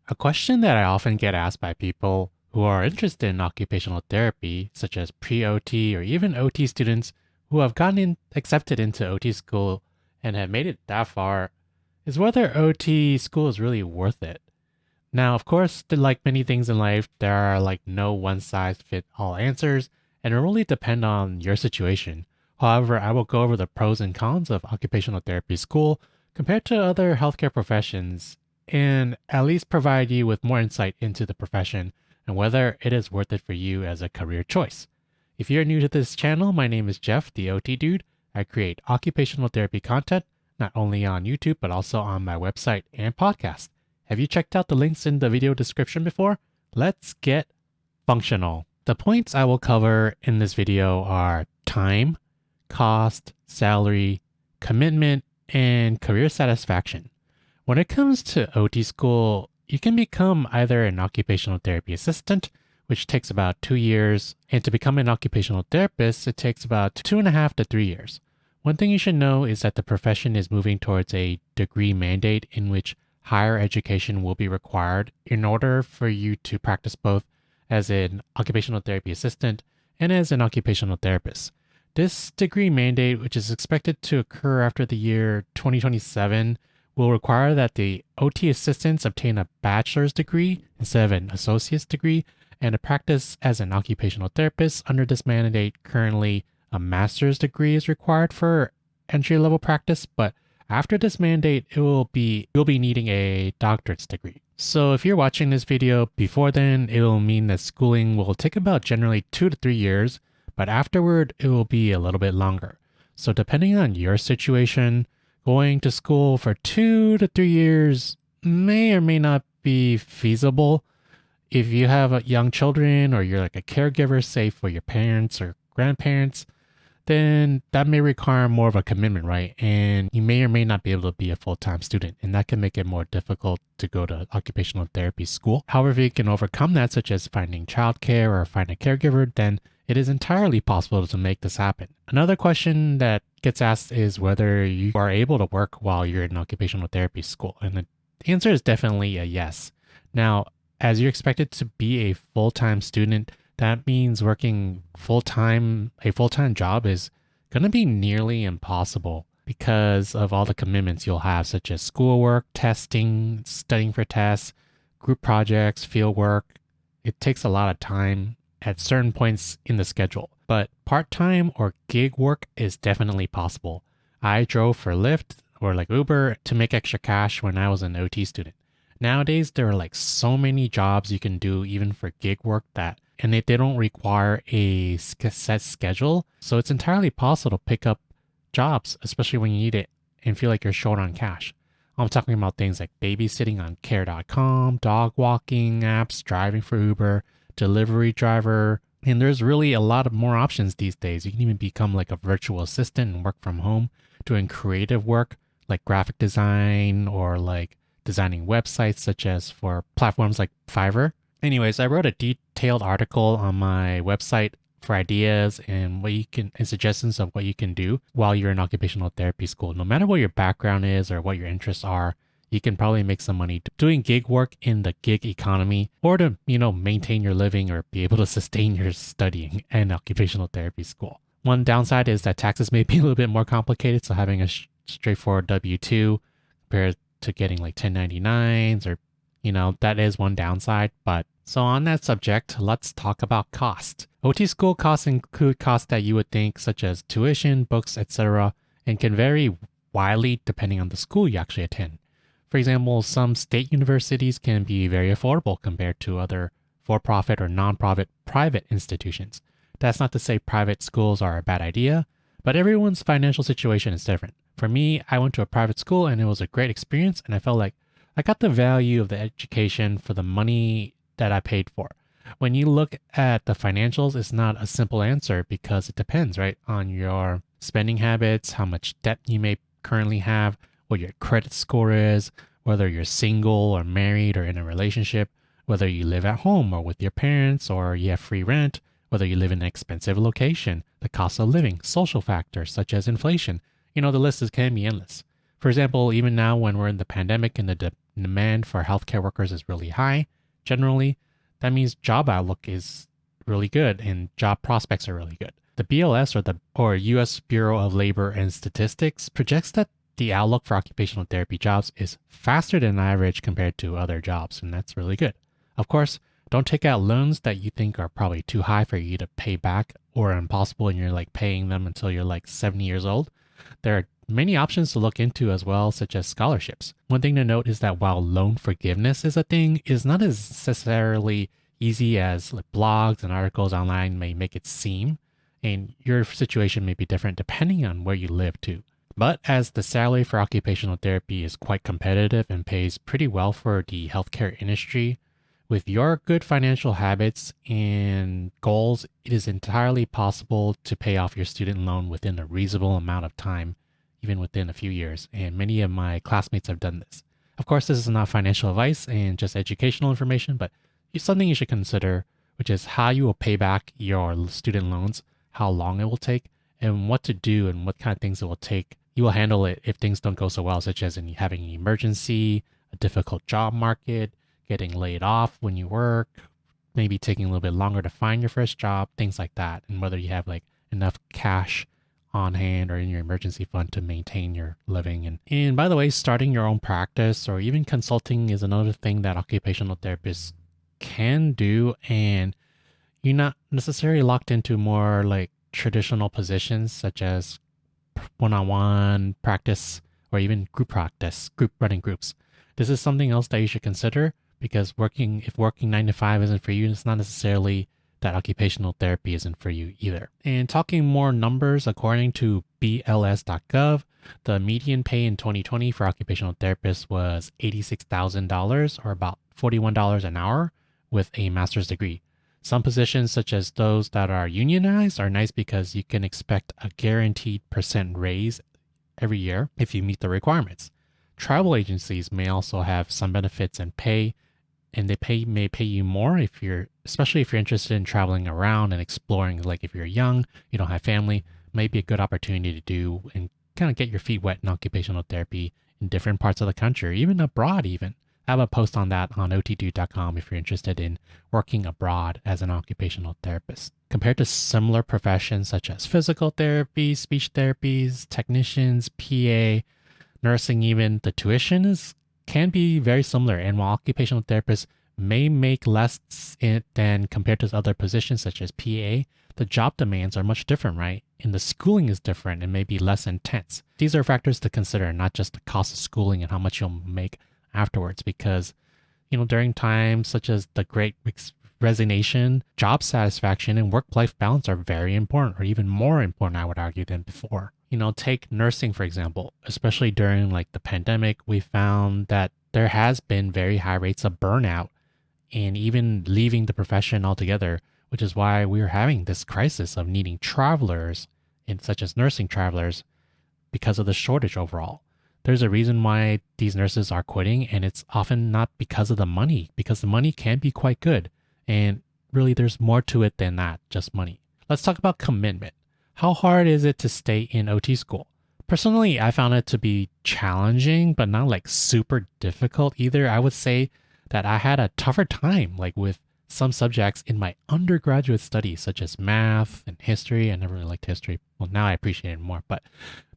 A question that I often get asked by people who are interested in occupational therapy, such as pre-OT or even OT students who have accepted into OT school and have made it that far, is whether OT school is really worth it. Now, of course, like many things in life, there are like no one size fit all answers, and it really depend on your situation. However, I will go over the pros and cons of occupational therapy school compared to other healthcare professions, and at least provide you with more insight into the profession and whether it is worth it for you as a career choice. If you're new to this channel, my name is Jeff, the OT Dude. I create occupational therapy content not only on YouTube but also on my website and podcast. Have you checked out the links in the video description before? Let's get functional. The points I will cover in this video are time, cost, salary, commitment, and career satisfaction. When it comes to OT school, you can become either an occupational therapy assistant, which takes about 2 years, and to become an occupational therapist, it takes about 2.5 to 3 years. One thing you should know is that the profession is moving towards a degree mandate in which higher education will be required in order for you to practice both as an occupational therapy assistant and as an occupational therapist. This degree mandate, which is expected to occur after the year 2027, will require that the OT assistants obtain a bachelor's degree instead of an associate's degree, and to practice as an occupational therapist under this mandate. Currently, a master's degree is required for entry-level practice, but after this mandate, you'll be needing a doctorate's degree. So if you're watching this video before then, it will mean that schooling will take about generally 2 to 3 years, but afterward, it will be a little bit longer. So depending on your situation, going to school for 2 to 3 years may or may not be feasible. If you have young children or you're like a caregiver, say for your parents or grandparents, then that may require more of a commitment, right? And you may or may not be able to be a full-time student, and that can make it more difficult to go to occupational therapy school. However, if you can overcome that, such as finding childcare or find a caregiver, then it is entirely possible to make this happen. Another question that gets asked is whether you are able to work while you're in occupational therapy school, and the answer is definitely a yes. Now, as you're expected to be a full-time student, that means working a full-time job is going to be nearly impossible because of all the commitments you'll have, such as schoolwork, testing, studying for tests, group projects, field work. It takes a lot of time at certain points in the schedule, but part-time or gig work is definitely possible. I drove for Lyft or like Uber to make extra cash when I was an OT student. Nowadays, there are like so many jobs you can do even for gig work and they don't require a set schedule. So it's entirely possible to pick up jobs, especially when you need it and feel like you're short on cash. I'm talking about things like babysitting on care.com, dog walking apps, driving for Uber, delivery driver. And there's really a lot of more options these days. You can even become like a virtual assistant and work from home, doing creative work like graphic design or like designing websites, such as for platforms like Fiverr. Anyways, I wrote a detailed article on my website for ideas and suggestions of what you can do while you're in occupational therapy school. No matter what your background is or what your interests are, you can probably make some money doing gig work in the gig economy, or to, maintain your living or be able to sustain your studying in occupational therapy school. One downside is that taxes may be a little bit more complicated, so having a straightforward W-2 compared to getting like 1099s or that is one downside. But so on that subject, let's talk about cost. OT school costs include costs that you would think, such as tuition, books, etc., and can vary widely depending on the school you actually attend. For example, some state universities can be very affordable compared to other for-profit or non-profit private institutions. That's not to say private schools are a bad idea, but everyone's financial situation is different. For me, I went to a private school and it was a great experience, and I felt like I got the value of the education for the money that I paid for. When you look at the financials, it's not a simple answer because it depends, right, on your spending habits, how much debt you may currently have, what your credit score is, whether you're single or married or in a relationship, whether you live at home or with your parents or you have free rent, whether you live in an expensive location, the cost of living, social factors such as inflation. The list can be endless. For example, even now when we're in the pandemic and the demand for healthcare workers is really high, generally, that means job outlook is really good and job prospects are really good. The BLS or US Bureau of Labor and Statistics projects that the outlook for occupational therapy jobs is faster than average compared to other jobs, and that's really good. Of course, don't take out loans that you think are probably too high for you to pay back or impossible and you're like paying them until you're like 70 years old. There are many options to look into as well, such as scholarships. One thing to note is that while loan forgiveness is a thing, it's not as necessarily easy as like blogs and articles online may make it seem, and your situation may be different depending on where you live too. But as the salary for occupational therapy is quite competitive and pays pretty well for the healthcare industry, with your good financial habits and goals, it is entirely possible to pay off your student loan within a reasonable amount of time, even within a few years. And many of my classmates have done this. Of course, this is not financial advice and just educational information, but it's something you should consider, which is how you will pay back your student loans, how long it will take, and what to do and what kind of things it will take. You will handle it if things don't go so well, such as in having an emergency, a difficult job market, getting laid off when you work, maybe taking a little bit longer to find your first job, things like that. And whether you have like enough cash on hand or in your emergency fund to maintain your living. And by the way, starting your own practice or even consulting is another thing that occupational therapists can do. And you're not necessarily locked into more like traditional positions such as one-on-one practice or even group practice, group running groups. This is something else that you should consider because if working 9 to 5 isn't for you, it's not necessarily that occupational therapy isn't for you either. And talking more numbers, according to BLS.gov, the median pay in 2020 for occupational therapists was $86,000 or about $41 an hour with a master's degree. Some positions, such as those that are unionized, are nice because you can expect a guaranteed percent raise every year if you meet the requirements. Travel agencies may also have some benefits and pay, and may pay you more especially if you're interested in traveling around and exploring. Like if you're young, you don't have family, may be a good opportunity to do and kind of get your feet wet in occupational therapy in different parts of the country, or even abroad even. I have a post on that on OTDUDE.com if you're interested in working abroad as an occupational therapist. Compared to similar professions such as physical therapy, speech therapies, technicians, PA, nursing even, the tuition can be very similar. And while occupational therapists may make less than compared to other positions such as PA, the job demands are much different, right? And the schooling is different and may be less intense. These are factors to consider, not just the cost of schooling and how much you'll make afterwards, because during times such as the Great Resignation, job satisfaction and work-life balance are very important, or even more important, I would argue, than before. Take nursing, for example. Especially during like the pandemic, we found that there has been very high rates of burnout and even leaving the profession altogether, which is why we're having this crisis of needing travelers, and such as nursing travelers, because of the shortage overall. There's a reason why these nurses are quitting, and it's often not because of the money, because the money can be quite good. And really, there's more to it than that, just money. Let's talk about commitment. How hard is it to stay in OT school? Personally, I found it to be challenging, but not like super difficult either. I would say that I had a tougher time, like with some subjects in my undergraduate studies, such as math and history. I never really liked history. Well, now I appreciate it more, but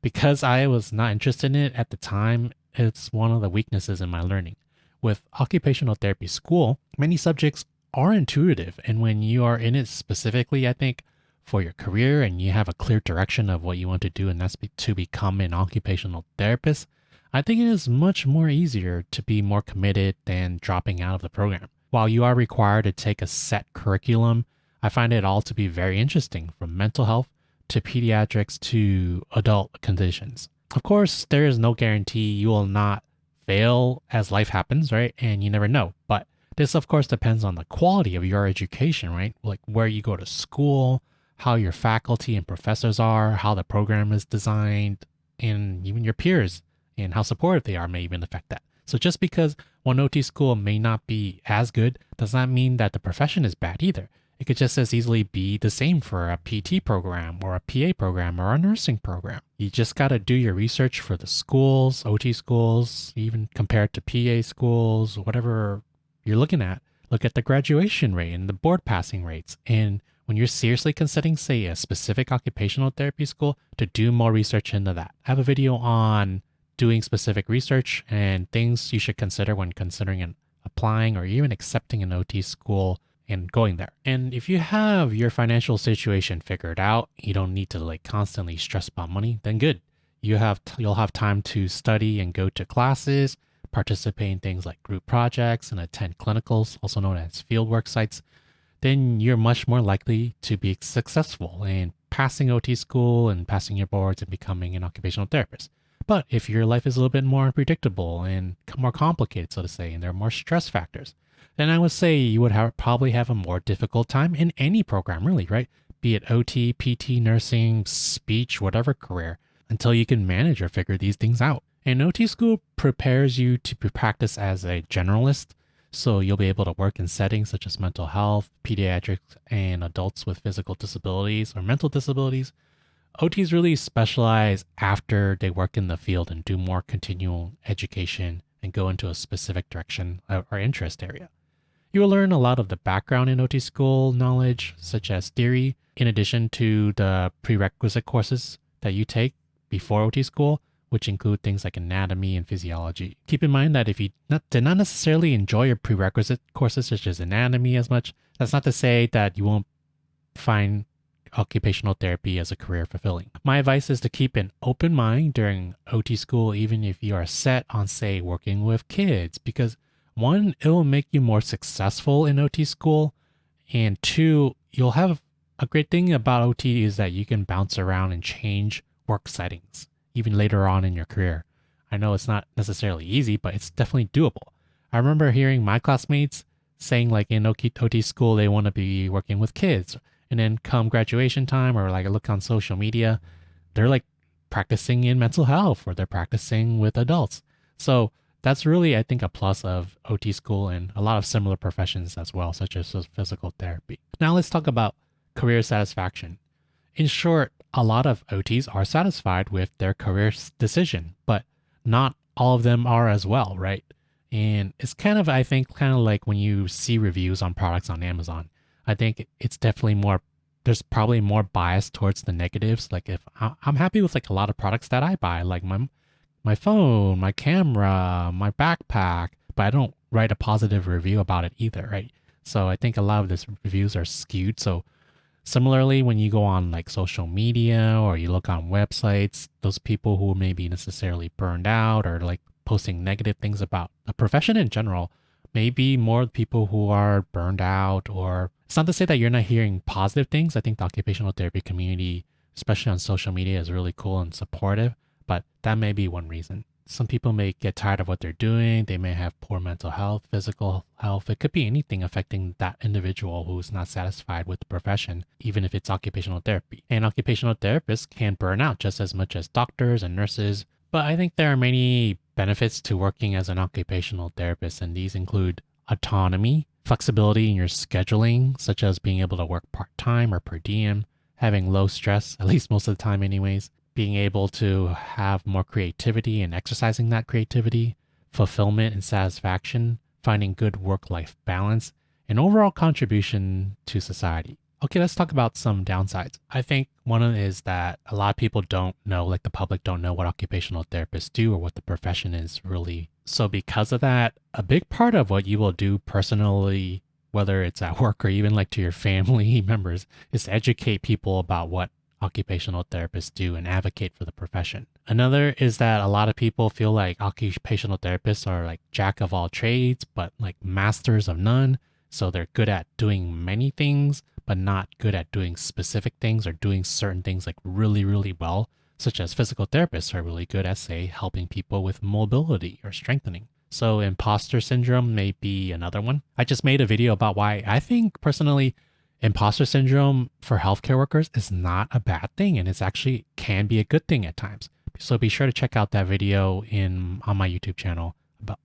because I was not interested in it at the time, it's one of the weaknesses in my learning. With occupational therapy school, many subjects are intuitive. And when you are in it specifically, I think, for your career and you have a clear direction of what you want to do, and that's to become an occupational therapist, I think it is much more easier to be more committed than dropping out of the program. While you are required to take a set curriculum, I find it all to be very interesting, from mental health to pediatrics to adult conditions. Of course, there is no guarantee you will not fail as life happens, right? And you never know. But this, of course, depends on the quality of your education, right? Like where you go to school, how your faculty and professors are, how the program is designed, and even your peers and how supportive they are may even affect that. So just because one OT school may not be as good does not mean that the profession is bad either. It could just as easily be the same for a PT program or a PA program or a nursing program. You just got to do your research for the schools, OT schools, even compared to PA schools, whatever you're looking at. Look at the graduation rate and the board passing rates. And when you're seriously considering, say, a specific occupational therapy school, to do more research into that. I have a video on doing specific research and things you should consider when considering an applying or even accepting an OT school and going there. And if you have your financial situation figured out, you don't need to like constantly stress about money, then good. You'll have time to study and go to classes, participate in things like group projects and attend clinicals, also known as fieldwork sites. Then you're much more likely to be successful in passing OT school and passing your boards and becoming an occupational therapist. But if your life is a little bit more unpredictable and more complicated, so to say, and there are more stress factors, then I would say you would probably have a more difficult time in any program, really, right? Be it OT, PT, nursing, speech, whatever career, until you can manage or figure these things out. And OT school prepares you to practice as a generalist, so you'll be able to work in settings such as mental health, pediatrics, and adults with physical disabilities or mental disabilities. OTs really specialize after they work in the field and do more continual education and go into a specific direction or interest area. You will learn a lot of the background in OT school knowledge, such as theory, in addition to the prerequisite courses that you take before OT school, which include things like anatomy and physiology. Keep in mind that if you did not necessarily enjoy your prerequisite courses such as anatomy as much, that's not to say that you won't find occupational therapy as a career fulfilling. My advice is to keep an open mind during OT school, even if you are set on, say, working with kids, because one, it will make you more successful in OT school, and two, you'll have a great thing about OT is that you can bounce around and change work settings even later on in your career. I know it's not necessarily easy, but it's definitely doable. I remember hearing my classmates saying like in OT school, they want to be working with kids. And then come graduation time or like I look on social media, they're like practicing in mental health or they're practicing with adults. So that's really, I think, a plus of OT school and a lot of similar professions as well, such as physical therapy. Now let's talk about career satisfaction. In short, a lot of OTs are satisfied with their career decision, but not all of them are as well, right? And it's kind of, I think, kind of like when you see reviews on products on Amazon. I think it's definitely more, there's probably more bias towards the negatives. Like if I'm happy with like a lot of products that I buy, like my phone, my camera, my backpack, but I don't write a positive review about it either, right? So I think a lot of these reviews are skewed. So similarly, when you go on like social media or you look on websites, those people who may be necessarily burned out or like posting negative things about a profession in general, maybe more people who are burned out, or it's not to say that you're not hearing positive things. I think the occupational therapy community, especially on social media, is really cool and supportive, but that may be one reason. Some people may get tired of what they're doing. They may have poor mental health, physical health. It could be anything affecting that individual who's not satisfied with the profession, even if it's occupational therapy. And occupational therapists can burn out just as much as doctors and nurses. But I think there are many benefits to working as an occupational therapist, and these include autonomy, flexibility in your scheduling, such as being able to work part-time or per diem, having low stress, at least most of the time anyways, being able to have more creativity and exercising that creativity, fulfillment and satisfaction, finding good work-life balance, and overall contribution to society. Okay, let's talk about some downsides. I think one of them is that a lot of people don't know, like the public don't know what occupational therapists do or what the profession is really. So because of that, a big part of what you will do personally, whether it's at work or even like to your family members, is to educate people about what occupational therapists do and advocate for the profession. Another is that a lot of people feel like occupational therapists are like jack of all trades, but like masters of none. So they're good at doing many things, but not good at doing specific things or doing certain things like really, really well, such as physical therapists are really good at, say, helping people with mobility or strengthening. So imposter syndrome may be another one. I just made a video about why I think personally imposter syndrome for healthcare workers is not a bad thing, and it's actually can be a good thing at times. So be sure to check out that video on my YouTube channel,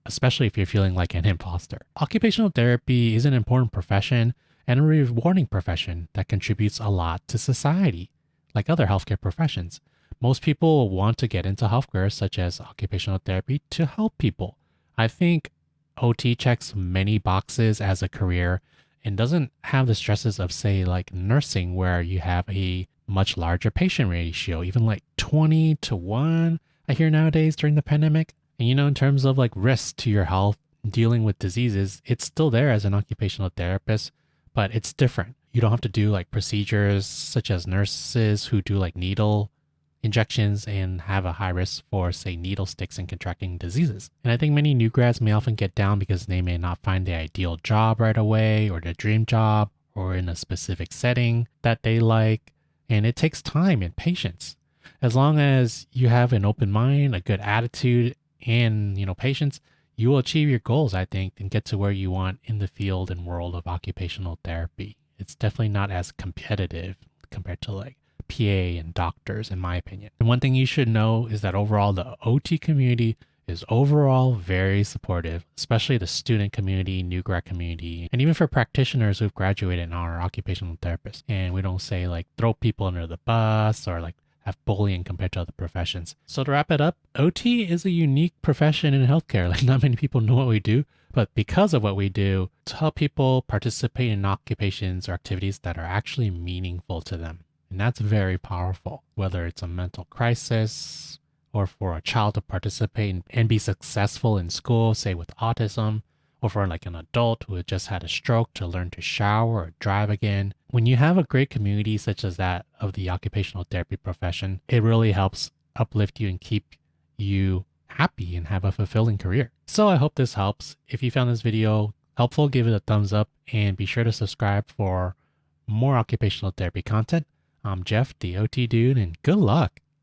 especially if you're feeling like an imposter. Occupational therapy is an important profession, and a rewarding profession that contributes a lot to society, like other healthcare professions. Most people want to get into healthcare, such as occupational therapy, to help people. I think OT checks many boxes as a career and doesn't have the stresses of, say, like nursing, where you have a much larger patient ratio, even like 20 to 1, I hear nowadays during the pandemic. And in terms of like risks to your health, dealing with diseases, it's still there as an occupational therapist, but it's different. You don't have to do like procedures such as nurses who do like needle injections and have a high risk for, say, needle sticks and contracting diseases. And I think many new grads may often get down because they may not find the ideal job right away or the dream job or in a specific setting that they like. And it takes time and patience. As long as you have an open mind, a good attitude, and patience, you will achieve your goals, I think, and get to where you want in the field and world of occupational therapy. It's definitely not as competitive compared to like PA and doctors, in my opinion. And one thing you should know is that overall, the OT community is overall very supportive, especially the student community, new grad community, and even for practitioners who've graduated and are occupational therapists. And we don't say like throw people under the bus or like have bullying compared to other professions. So to wrap it up, OT is a unique profession in healthcare. Like not many people know what we do, but because of what we do, to help people participate in occupations or activities that are actually meaningful to them. And that's very powerful, whether it's a mental crisis or for a child to participate and be successful in school, say with autism, or for like an adult who had just had a stroke to learn to shower or drive again. When you have a great community such as that of the occupational therapy profession, it really helps uplift you and keep you happy and have a fulfilling career. So I hope this helps. If you found this video helpful, give it a thumbs up and be sure to subscribe for more occupational therapy content. I'm Jeff, the OT Dude, and good luck.